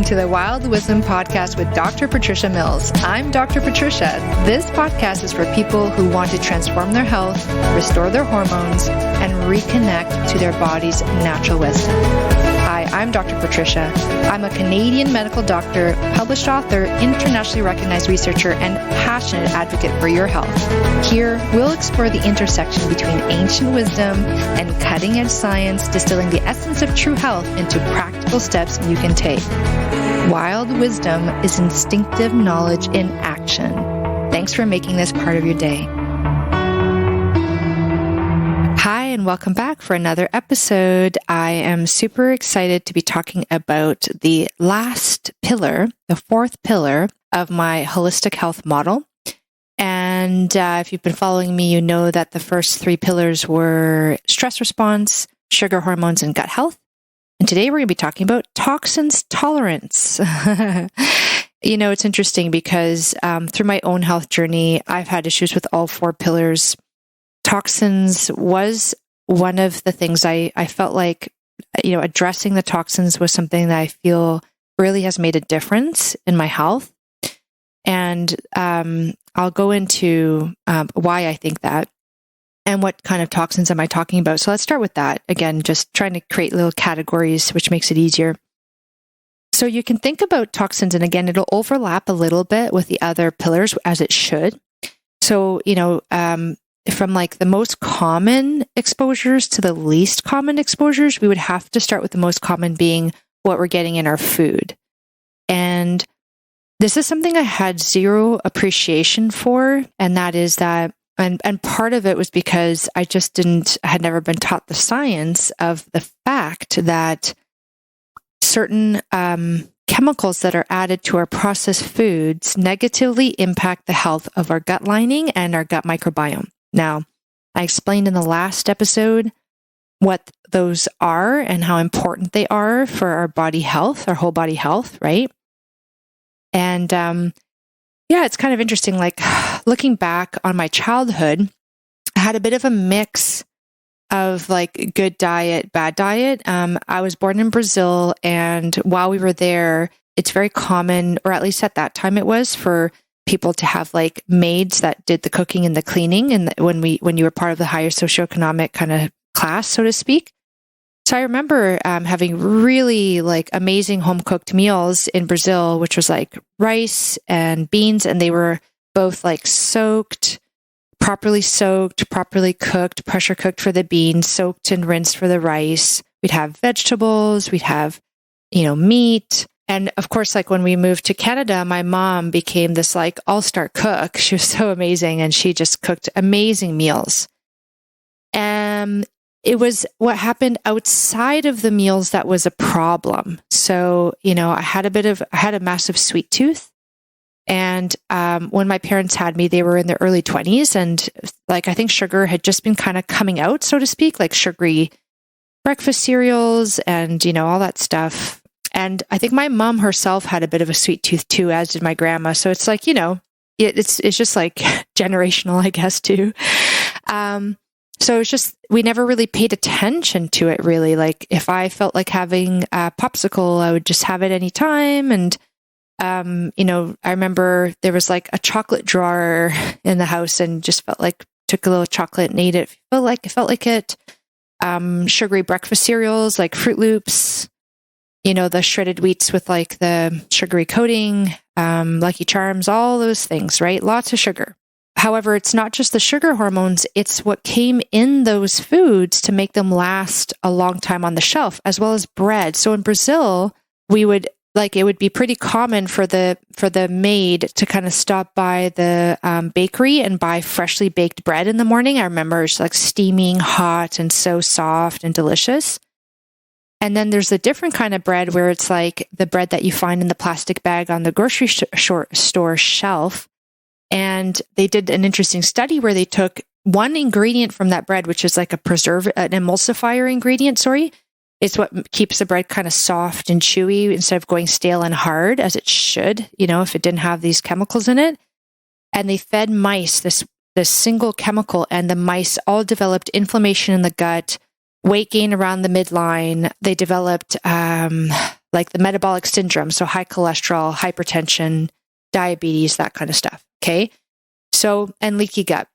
to the Wild Wisdom Podcast with Dr. Patricia Mills. I'm Dr. Patricia. This podcast is for people who want to transform their health, restore their hormones, and reconnect to their body's natural wisdom. Hi, I'm Dr. Patricia. I'm a Canadian medical doctor, published author, internationally recognized researcher, and passionate advocate for your health. Here, we'll explore the intersection between ancient wisdom and cutting-edge science, distilling the essence of true health into practical steps you can take. Wild wisdom is instinctive knowledge in action. Thanks for making this part of your day. Hi, and welcome back for another episode. I am super excited to be talking about the last pillar, the fourth pillar of my holistic health model. And if you've been following me, you know that the first three pillars were stress response, sugar hormones, and gut health. And today we're going to be talking about toxins tolerance. You know, it's interesting because through my own health journey, I've had issues with all four pillars. Toxins was one of the things I felt like, you know, addressing the toxins was something that I feel really has made a difference in my health. And I'll go into why I think that and what kind of toxins am I talking about. So let's start with that. Again, just trying to create little categories, which makes it easier. So you can think about toxins, and again, it'll overlap a little bit with the other pillars as it should. So, you know, from like the most common exposures to the least common exposures, we would have to start with the most common being what we're getting in our food. And this is something I had zero appreciation for, and that is that, and part of it was because I had never been taught the science of the fact that certain chemicals that are added to our processed foods negatively impact the health of our gut lining and our gut microbiome. Now, I explained in the last episode what those are and how important they are for our body health, our whole body health, right? And yeah, it's kind of interesting. Like looking back on my childhood, I had a bit of a mix of like good diet, bad diet. I was born in Brazil, and while we were there, it's very common, or at least at that time it was, for people to have like maids that did the cooking and the cleaning, and when you were part of the higher socioeconomic kind of class, so to speak. So I remember having really like amazing home cooked meals in Brazil, which was like rice and beans, and they were both like properly cooked, pressure cooked for the beans, soaked and rinsed for the rice. We'd have vegetables, we'd have, you know, meat. And of course, like when we moved to Canada, my mom became this like all-star cook. She was so amazing, and she just cooked amazing meals. It was what happened outside of the meals that was a problem. So, you know, I had a massive sweet tooth. And when my parents had me, they were in their early 20s. And like, I think sugar had just been kind of coming out, so to speak, like sugary breakfast cereals and, you know, all that stuff. And I think my mom herself had a bit of a sweet tooth too, as did my grandma. So it's like, you know, it's just like generational, I guess, too. So it's just, we never really paid attention to it, really. Like if I felt like having a popsicle, I would just have it anytime. And, you know, I remember there was like a chocolate drawer in the house, and just felt like took a little chocolate and ate it. Felt like it. Sugary breakfast cereals like Fruit Loops, you know, the shredded wheats with like the sugary coating, Lucky Charms, all those things, right? Lots of sugar. However, it's not just the sugar hormones, it's what came in those foods to make them last a long time on the shelf, as well as bread. So in Brazil, it would be pretty common for the maid to kind of stop by the bakery and buy freshly baked bread in the morning. I remember it's like steaming hot and so soft and delicious. And then there's a different kind of bread where it's like the bread that you find in the plastic bag on the grocery store shelf. And they did an interesting study where they took one ingredient from that bread, which is like an emulsifier ingredient, It's what keeps the bread kind of soft and chewy instead of going stale and hard as it should, you know, if it didn't have these chemicals in it. And they fed mice this single chemical, and the mice all developed inflammation in the gut, weight gain around the midline. They developed like the metabolic syndrome. So high cholesterol, hypertension, diabetes, that kind of stuff. Okay. So, and leaky gut,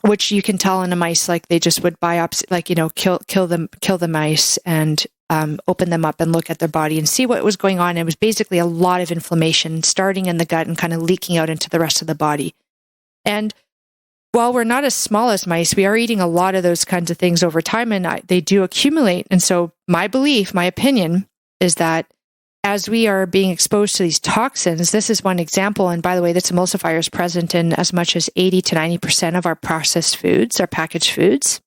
which you can tell in a mice, like they just would biopsy, like, kill the mice and open them up and look at their body and see what was going on. It was basically a lot of inflammation starting in the gut and kind of leaking out into the rest of the body. And while we're not as small as mice, we are eating a lot of those kinds of things over time, and they do accumulate. And so my belief, my opinion is that as we are being exposed to these toxins, this is one example. And by the way, this emulsifier is present in as much as 80 to 90% of our processed foods, our packaged foods.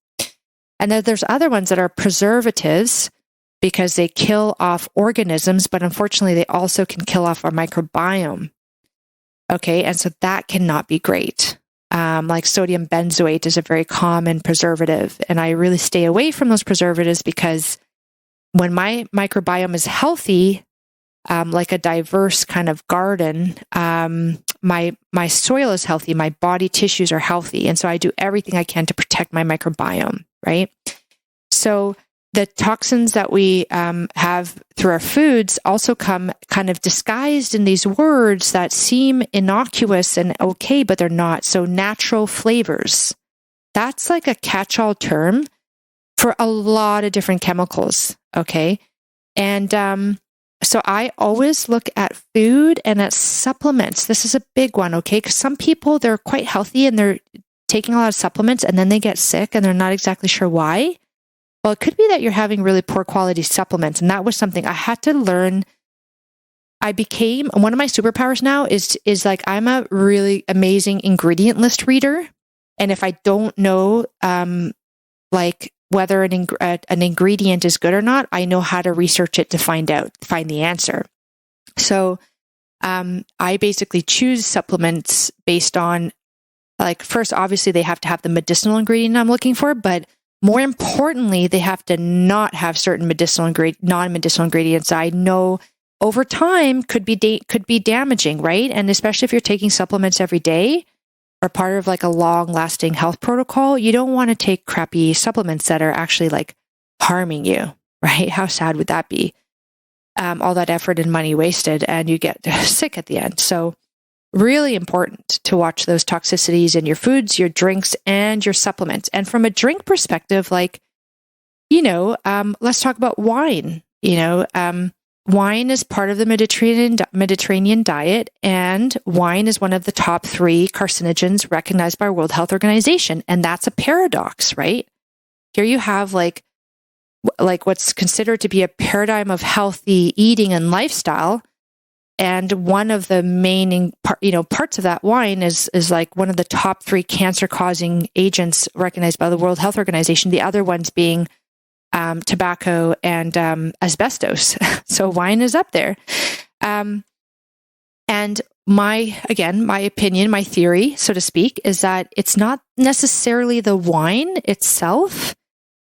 And then there's other ones that are preservatives because they kill off organisms, but unfortunately, they also can kill off our microbiome. Okay, and so that cannot be great. Like sodium benzoate is a very common preservative, and I really stay away from those preservatives because when my microbiome is healthy, like a diverse kind of garden, my soil is healthy, my body tissues are healthy, and so I do everything I can to protect my microbiome, right? So the toxins that we have through our foods also come kind of disguised in these words that seem innocuous and okay, but they're not. So natural flavors, that's like a catch-all term for a lot of different chemicals, okay? And so I always look at food and at supplements. This is a big one, okay? Because some people, they're quite healthy and they're taking a lot of supplements and then they get sick and they're not exactly sure why. Well, it could be that you're having really poor quality supplements. And that was something I had to learn. I became, one of my superpowers now is like, I'm a really amazing ingredient list reader. And if I don't know, like whether an ingredient is good or not, I know how to research it to find the answer. So, I basically choose supplements based on, like, first, obviously they have to have the medicinal ingredient I'm looking for, but more importantly, they have to not have certain non-medicinal ingredients I know over time could be damaging, right? And especially if you're taking supplements every day or part of like a long-lasting health protocol, you don't want to take crappy supplements that are actually like harming you, right? How sad would that be? All that effort and money wasted, and you get sick at the end. So really important to watch those toxicities in your foods, your drinks, and your supplements. And from a drink perspective, like, let's talk about wine. Wine is part of the Mediterranean diet, and wine is one of the top 3 carcinogens recognized by World Health Organization. And that's a paradox, right? Here you have like what's considered to be a paradigm of healthy eating and lifestyle. And one of the main parts of that wine is like one of the top 3 cancer-causing agents recognized by the World Health Organization. The other ones being tobacco and asbestos. So wine is up there. And my opinion, my theory, so to speak, is that it's not necessarily the wine itself.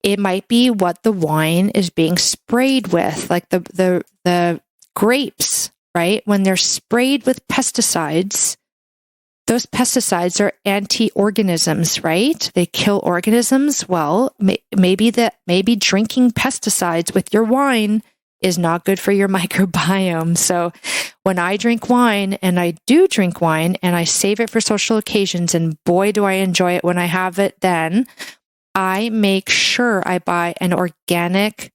It might be what the wine is being sprayed with, like the grapes. Right? When they're sprayed with pesticides, those pesticides are anti-organisms, right? They kill organisms. Well, maybe drinking pesticides with your wine is not good for your microbiome. So when I drink wine, and I do drink wine, and I save it for social occasions, and boy, do I enjoy it when I have it, then I make sure I buy an organic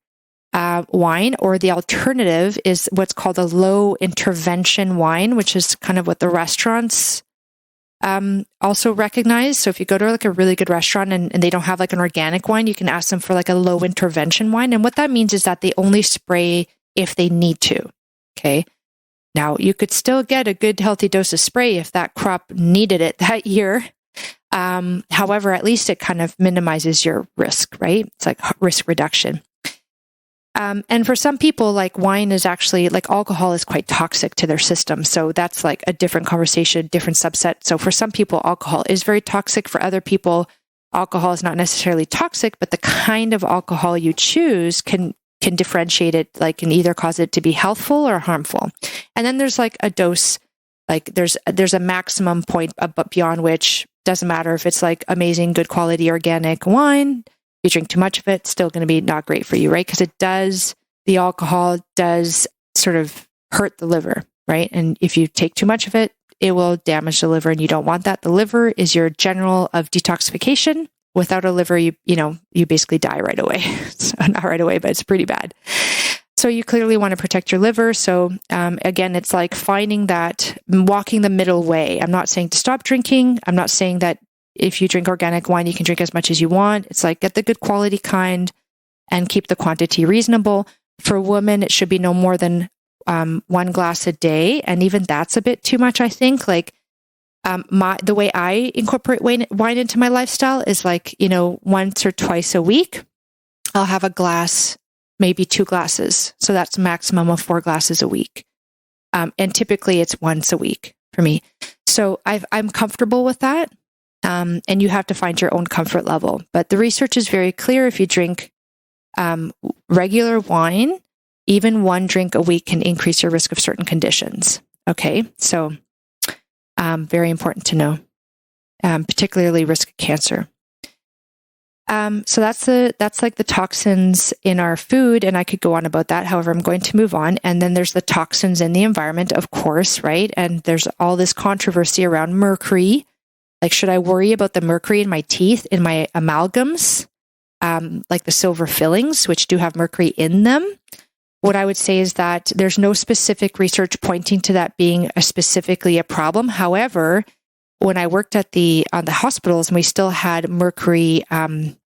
wine, or the alternative is what's called a low intervention wine, which is kind of what the restaurants also recognize. So if you go to like a really good restaurant and they don't have like an organic wine, you can ask them for like a low intervention wine. And what that means is that they only spray if they need to. Okay. Now you could still get a good healthy dose of spray if that crop needed it that year. However, at least it kind of minimizes your risk, right? It's like risk reduction. And for some people, like wine is actually, like alcohol is quite toxic to their system. So that's like a different conversation, different subset. So for some people, alcohol is very toxic. For other people, alcohol is not necessarily toxic, but the kind of alcohol you choose can differentiate it, like can either cause it to be healthful or harmful. And then there's like a dose, like there's a maximum point beyond which doesn't matter if it's like amazing, good quality organic wine. You drink too much of it, it's still going to be not great for you, right? Because the alcohol does sort of hurt the liver, right? And if you take too much of it, it will damage the liver, and you don't want that. The liver is your general of detoxification. Without a liver, you basically die right away. So not right away, but it's pretty bad. So you clearly want to protect your liver. So again, it's like finding that, walking the middle way. I'm not saying to stop drinking. I'm not saying that if you drink organic wine, you can drink as much as you want. It's like get the good quality kind and keep the quantity reasonable. For women, it should be no more than 1 glass a day. And even that's a bit too much, I think. Like the way I incorporate wine into my lifestyle is like, once or twice a week, I'll have a glass, maybe 2 glasses. So that's a maximum of 4 glasses a week. And typically it's once a week for me. So I'm comfortable with that. And you have to find your own comfort level. But the research is very clear. If you drink regular wine, even 1 drink a week can increase your risk of certain conditions. Okay, so very important to know, particularly risk of cancer. So that's like the toxins in our food, and I could go on about that. However, I'm going to move on. And then there's the toxins in the environment, of course, right? And there's all this controversy around mercury. Like, should I worry about the mercury in my teeth, in my amalgams, like the silver fillings, which do have mercury in them? What I would say is that there's no specific research pointing to that being specifically a problem. However, when I worked on the hospitals and we still had mercury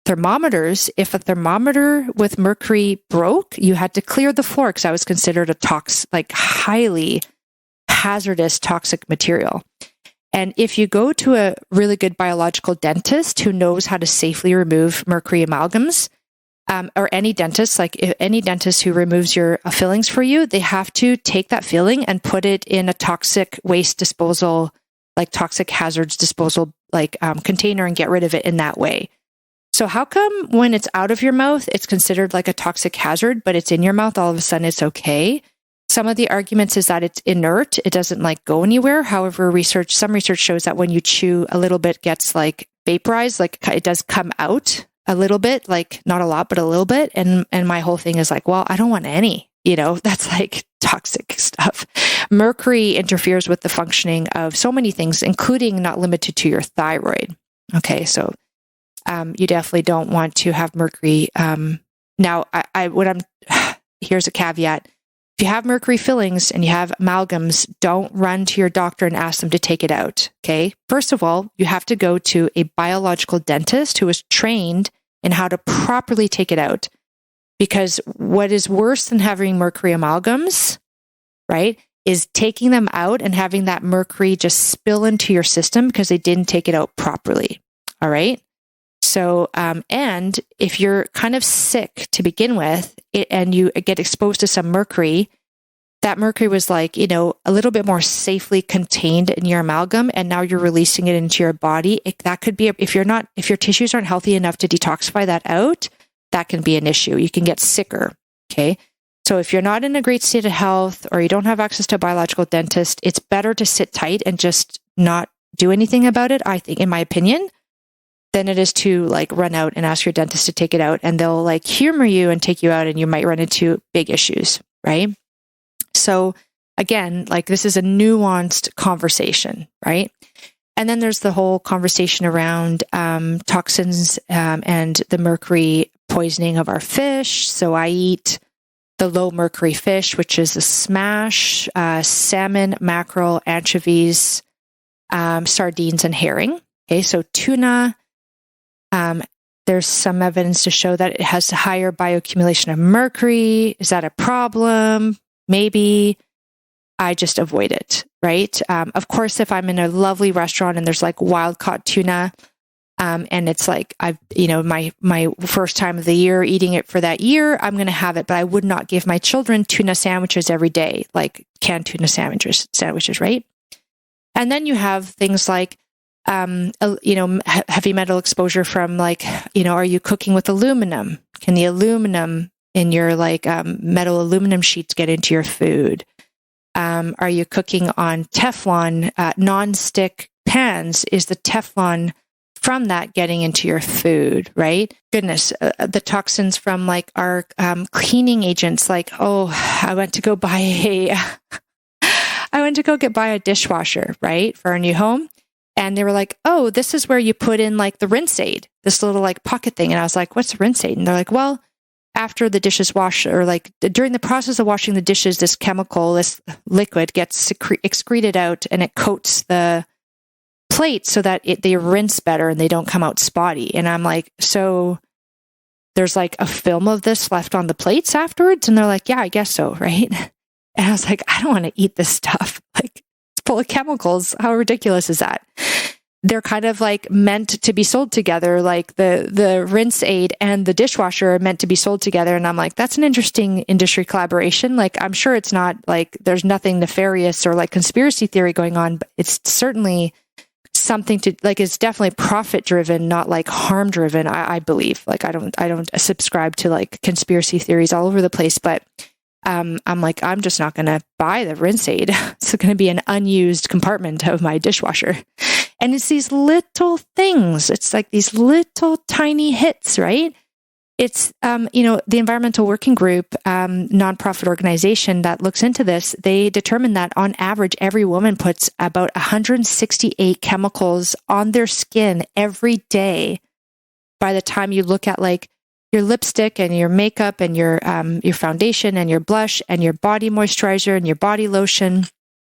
thermometers, if a thermometer with mercury broke, you had to clear the floor because that was considered a highly hazardous toxic material. And if you go to a really good biological dentist who knows how to safely remove mercury amalgams, or any dentist, any dentist who removes your fillings for you, they have to take that filling and put it in a toxic waste disposal, like toxic hazards disposal, container, and get rid of it in that way. So how come when it's out of your mouth, it's considered like a toxic hazard, but it's in your mouth, all of a sudden it's okay? Some of the arguments is that it's inert. It doesn't go anywhere. However, some research shows that when you chew, a little bit gets vaporized, it does come out a little bit, not a lot, but a little bit. And my whole thing is well, I don't want any, that's toxic stuff. Mercury interferes with the functioning of so many things, including not limited to your thyroid. Okay. So, you definitely don't want to have mercury. Now here's a caveat. If you have mercury fillings and you have amalgams, don't run to your doctor and ask them to take it out. Okay. First of all, you have to go to a biological dentist who is trained in how to properly take it out. Because what is worse than having mercury amalgams, right, is taking them out and having that mercury just spill into your system because they didn't take it out properly. All right. So, and if you're kind of sick to begin with and you get exposed to some mercury, that mercury was a little bit more safely contained in your amalgam, and now you're releasing it into your body. That could be, if your tissues aren't healthy enough to detoxify that out, that can be an issue. You can get sicker. Okay. So if you're not in a great state of health or you don't have access to a biological dentist, it's better to sit tight and just not do anything about it, I think, in my opinion, than it is to run out and ask your dentist to take it out, and they'll humor you and take you out, and you might run into big issues, right? So again, this is a nuanced conversation, right? And then there's the whole conversation around toxins and the mercury poisoning of our fish. So I eat the low mercury fish, which is a smash, salmon, mackerel, anchovies, sardines, and herring. Okay, so tuna, there's some evidence to show that it has higher bioaccumulation of mercury. Is that a problem? Maybe. I just avoid it, right? Of course, if I'm in a lovely restaurant and there's wild caught tuna, and it's my first time of the year eating it for that year, I'm going to have it, but I would not give my children tuna sandwiches every day, canned tuna sandwiches, right? And then you have things heavy metal exposure from are you cooking with aluminum? Can the aluminum in your metal aluminum sheets get into your food? Are you cooking on Teflon non-stick pans? Is the Teflon from that getting into your food, right? Goodness, the toxins from like our cleaning agents, like, oh, I went to go buy a dishwasher, right, for our new home. And they were like, oh, this is where you put in like the rinse aid, this little like pocket thing. And I was like, what's rinse aid? And they're like, well, after the dishes wash, or like during the process of washing the dishes, this chemical, this liquid gets excreted out and it coats the plate so that they rinse better and they don't come out spotty. And I'm like, so there's like a film of this left on the plates afterwards? And they're like, yeah, I guess so, right? And I was like, I don't want to eat this stuff. Like, it's full of chemicals. How ridiculous is that? They're kind of like meant to be sold together. Like the rinse aid and the dishwasher are meant to be sold together. And I'm like, that's an interesting industry collaboration. Like, I'm sure it's not like there's nothing nefarious or like conspiracy theory going on, but it's certainly something to like, it's definitely profit driven, not like harm driven. I believe. Like, I don't subscribe to like conspiracy theories all over the place, but I'm like, I'm just not going to buy the rinse aid. It's going to be an unused compartment of my dishwasher. And it's these little things. It's like these little tiny hits, right? It's, the Environmental Working Group, nonprofit organization that looks into this, they determined that on average, every woman puts about 168 chemicals on their skin every day. By the time you look at like your lipstick and your makeup and your foundation and your blush and your body moisturizer and your body lotion,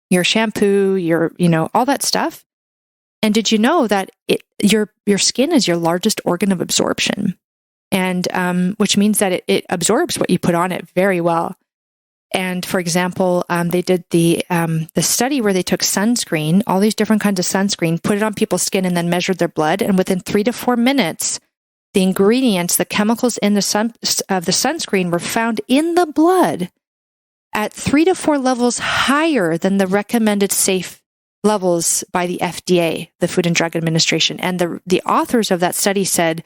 your shampoo, all that stuff. And did you know that your skin is your largest organ of absorption? And which means that it absorbs what you put on it very well. And for example, they did the study where they took sunscreen, all these different kinds of sunscreen, put it on people's skin, and then measured their blood. And within 3 to 4 minutes, the ingredients, the chemicals in the sunscreen were found in the blood at 3 to 4 levels higher than the recommended safe levels by the FDA, the Food and Drug Administration. And the authors of that study said,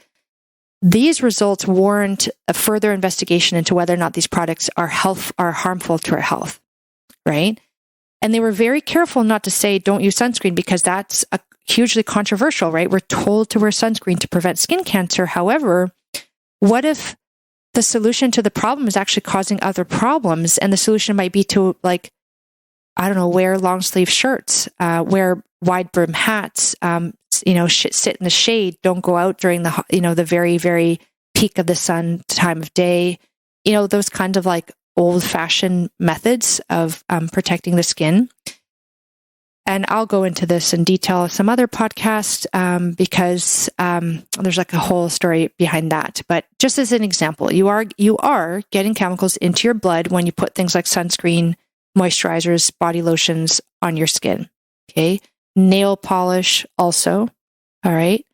these results warrant a further investigation into whether or not these products are harmful to our health, right? And they were very careful not to say, don't use sunscreen, because that's hugely controversial, right? We're told to wear sunscreen to prevent skin cancer. However, what if the solution to the problem is actually causing other problems? And the solution might be to wear long sleeve shirts, wear wide brim hats, sit in the shade, don't go out during the very, very peak of the sun time of day, those kinds of like old fashioned methods of protecting the skin. And I'll go into this in detail in some other podcast because there's like a whole story behind that. But just as an example, you are getting chemicals into your blood when you put things like sunscreen, moisturizers, body lotions on your skin. Okay. Nail polish also. All right.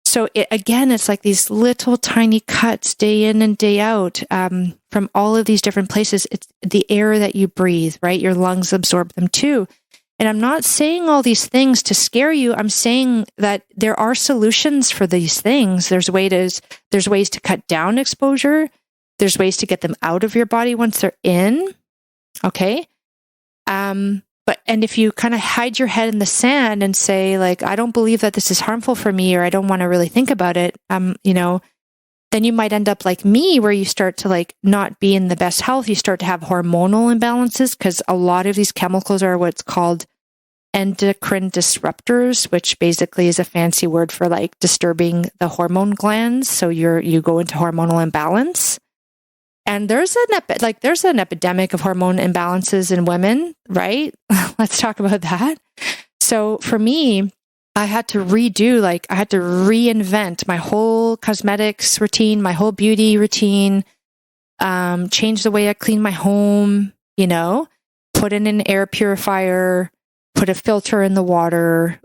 So it's like these little tiny cuts day in and day out from all of these different places. It's the air that you breathe, right? Your lungs absorb them too. And I'm not saying all these things to scare you. I'm saying that there are solutions for these things. There's ways to cut down exposure. There's ways to get them out of your body once they're in. Okay. And if you kind of hide your head in the sand and say like, I don't believe that this is harmful for me, or I don't want to really think about it, then you might end up like me, where you start to like not be in the best health. You start to have hormonal imbalances, because a lot of these chemicals are what's called endocrine disruptors, which basically is a fancy word for like disturbing the hormone glands. So you go into hormonal imbalance. And there's an epidemic of hormone imbalances in women, right? Let's talk about that. So for me, I had to reinvent my whole cosmetics routine, my whole beauty routine, change the way I clean my home, put in an air purifier, put a filter in the water,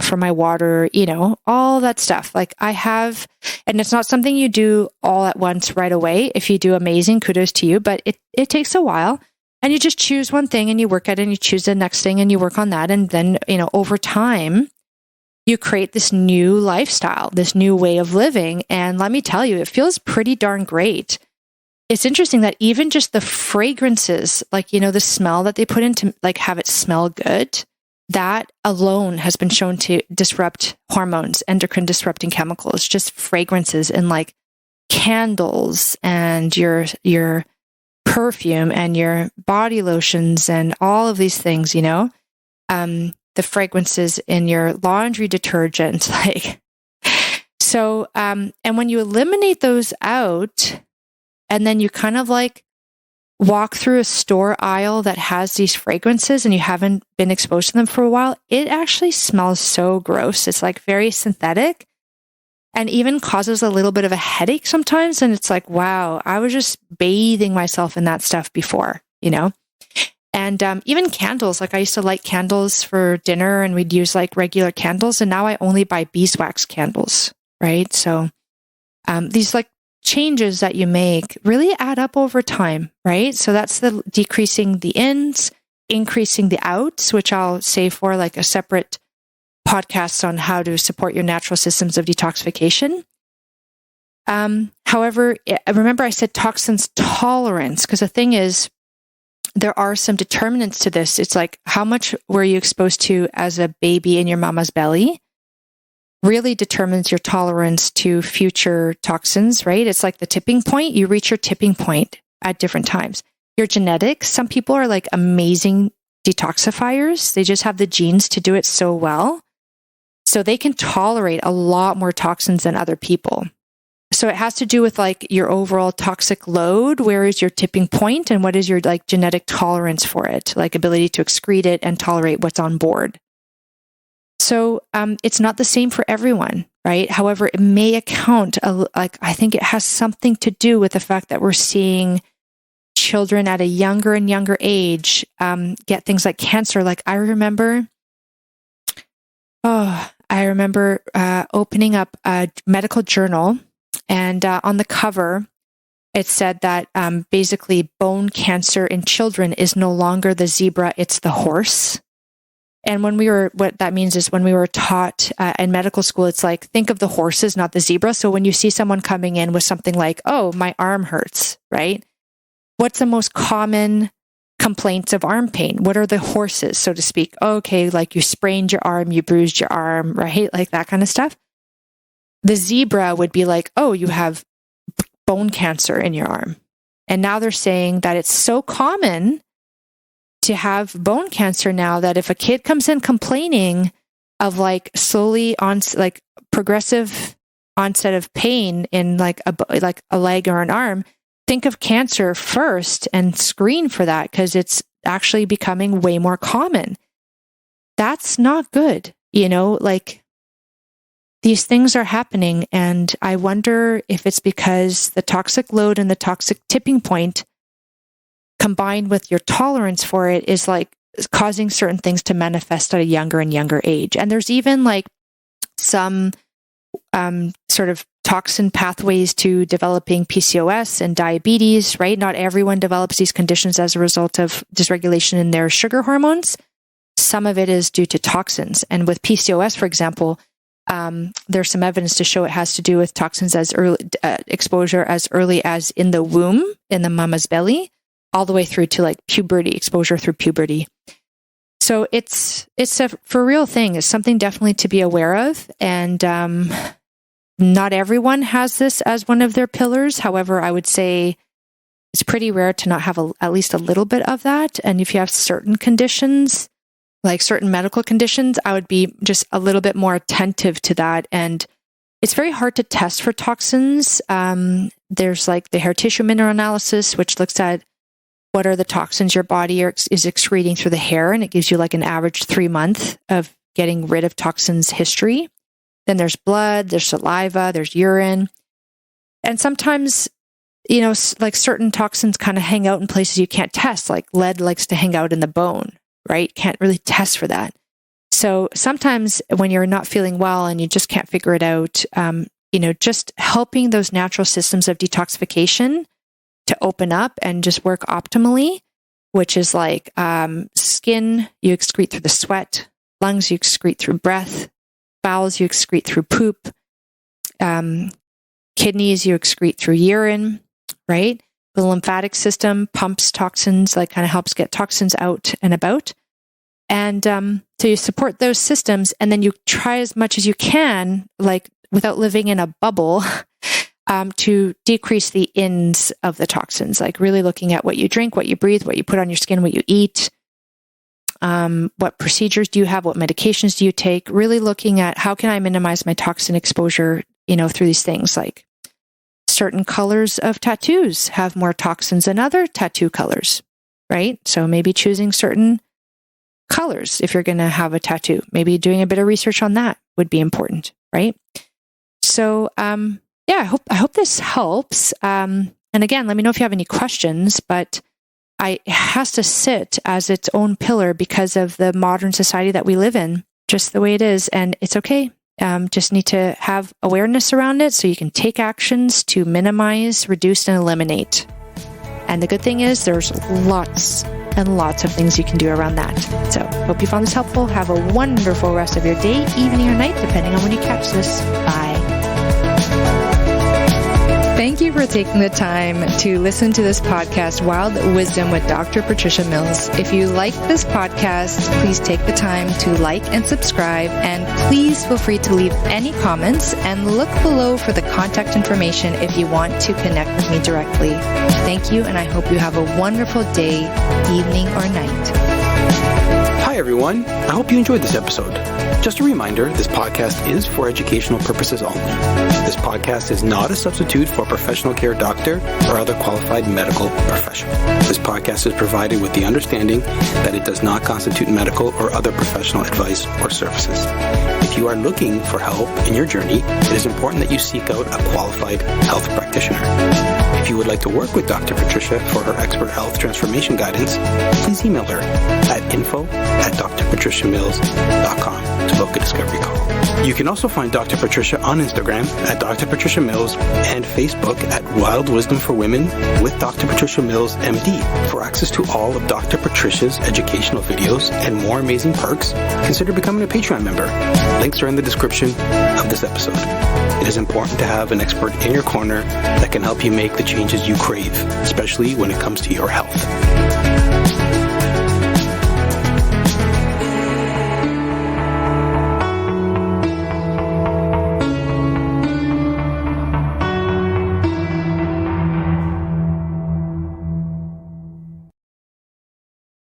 for my water, all that stuff. Like I have, and it's not something you do all at once right away. If you do, amazing, kudos to you, but it takes a while, and you just choose one thing and you work at it, and you choose the next thing and you work on that. And then, over time, you create this new lifestyle, this new way of living. And let me tell you, it feels pretty darn great. It's interesting that even just the fragrances, the smell that they put in to have it smell good, that alone has been shown to disrupt hormones, endocrine disrupting chemicals, just fragrances and like candles and your perfume and your body lotions and all of these things, the fragrances in your laundry detergent, like, so, and when you eliminate those out and then you kind of like walk through a store aisle that has these fragrances and you haven't been exposed to them for a while, it actually smells so gross. It's like very synthetic and even causes a little bit of a headache sometimes. And it's like, wow, I was just bathing myself in that stuff before, And even candles, like I used to light candles for dinner and we'd use like regular candles. And now I only buy beeswax candles, right? So these like changes that you make really add up over time, right? So that's the decreasing the ins, increasing the outs, which I'll save for like a separate podcast on how to support your natural systems of detoxification. However, remember I said toxins tolerance, because the thing is, there are some determinants to this. It's like, how much were you exposed to as a baby in your mama's belly really determines your tolerance to future toxins, right? It's like the tipping point. You reach your tipping point at different times. Your genetics, some people are like amazing detoxifiers. They just have the genes to do it so well. So they can tolerate a lot more toxins than other people. So it has to do with like your overall toxic load. Where is your tipping point and what is your like genetic tolerance for it? Like ability to excrete it and tolerate what's on board. So it's not the same for everyone, right? However, it may account, I think it has something to do with the fact that we're seeing children at a younger and younger age get things like cancer. Like I remember opening up a medical journal and on the cover, it said that basically bone cancer in children is no longer the zebra, it's the horse. And what that means is when we were taught in medical school, it's like, think of the horses, not the zebra. So when you see someone coming in with something like, oh, my arm hurts, right? What's the most common complaints of arm pain? What are the horses, so to speak? Okay, like you sprained your arm, you bruised your arm, right? Like that kind of stuff. The zebra would be like, oh, you have bone cancer in your arm. And now they're saying that it's so common to have bone cancer now that if a kid comes in complaining of like like progressive onset of pain in like a leg or an arm, think of cancer first and screen for that because it's actually becoming way more common. That's not good. Like these things are happening. And I wonder if it's because the toxic load and the toxic tipping point combined with your tolerance for it is like causing certain things to manifest at a younger and younger age. And there's even like some sort of toxin pathways to developing PCOS and diabetes, right? Not everyone develops these conditions as a result of dysregulation in their sugar hormones. Some of it is due to toxins. And with PCOS, for example, there's some evidence to show it has to do with toxins as early exposure as early as in the womb, in the mama's belly, all the way through to like puberty, exposure through puberty. So it's a for real thing. It's something definitely to be aware of. And not everyone has this as one of their pillars. However, I would say it's pretty rare to not have at least a little bit of that. And if you have certain conditions, like certain medical conditions, I would be just a little bit more attentive to that. And it's very hard to test for toxins. There's like the hair tissue mineral analysis, which looks at what are the toxins your body is excreting through the hair, and it gives you like an average 3 month of getting rid of toxins history. Then there's blood, there's saliva, there's urine. And sometimes, like certain toxins kind of hang out in places you can't test, like lead likes to hang out in the bone, right? Can't really test for that. So sometimes when you're not feeling well and you just can't figure it out, just helping those natural systems of detoxification to open up and just work optimally, which is like skin, you excrete through the sweat, lungs, you excrete through breath, bowels, you excrete through poop, kidneys, you excrete through urine, right? The lymphatic system pumps toxins, like kind of helps get toxins out and about. And so you support those systems, and then you try as much as you can, like without living in a bubble, to decrease the ins of the toxins, like really looking at what you drink, what you breathe, what you put on your skin, what you eat, what procedures do you have, what medications do you take, really looking at how can I minimize my toxin exposure, through these things. Like certain colors of tattoos have more toxins than other tattoo colors, right? So maybe choosing certain colors if you're going to have a tattoo, maybe doing a bit of research on that would be important, right? So, I hope this helps. And again, let me know if you have any questions, but it has to sit as its own pillar because of the modern society that we live in, just the way it is. And it's okay. Just need to have awareness around it so you can take actions to minimize, reduce, and eliminate. And the good thing is there's lots and lots of things you can do around that. So hope you found this helpful. Have a wonderful rest of your day, evening, or night, depending on when you catch this. Bye. Thank you for taking the time to listen to this podcast, Wild Wisdom with Dr. Patricia Mills. If you like this podcast, please take the time to like and subscribe, and please feel free to leave any comments and look below for the contact information if you want to connect with me directly. Thank you, and I hope you have a wonderful day, evening, or night. Hi, everyone. I hope you enjoyed this episode. Just a reminder, this podcast is for educational purposes only. This podcast is not a substitute for a professional care doctor or other qualified medical professional. This podcast is provided with the understanding that it does not constitute medical or other professional advice or services. If you are looking for help in your journey, it is important that you seek out a qualified health practitioner. If you would like to work with Dr. Patricia for her expert health transformation guidance, please email her at info@drpatriciamills.com to book a discovery call. You can also find Dr. Patricia on Instagram at Dr. Patricia Mills and Facebook at Wild Wisdom for Women with Dr. Patricia Mills, MD. For access to all of Dr. Patricia's educational videos and more amazing perks, consider becoming a Patreon member. Links are in the description of this episode. It is important to have an expert in your corner that can help you make the changes you crave, especially when it comes to your health.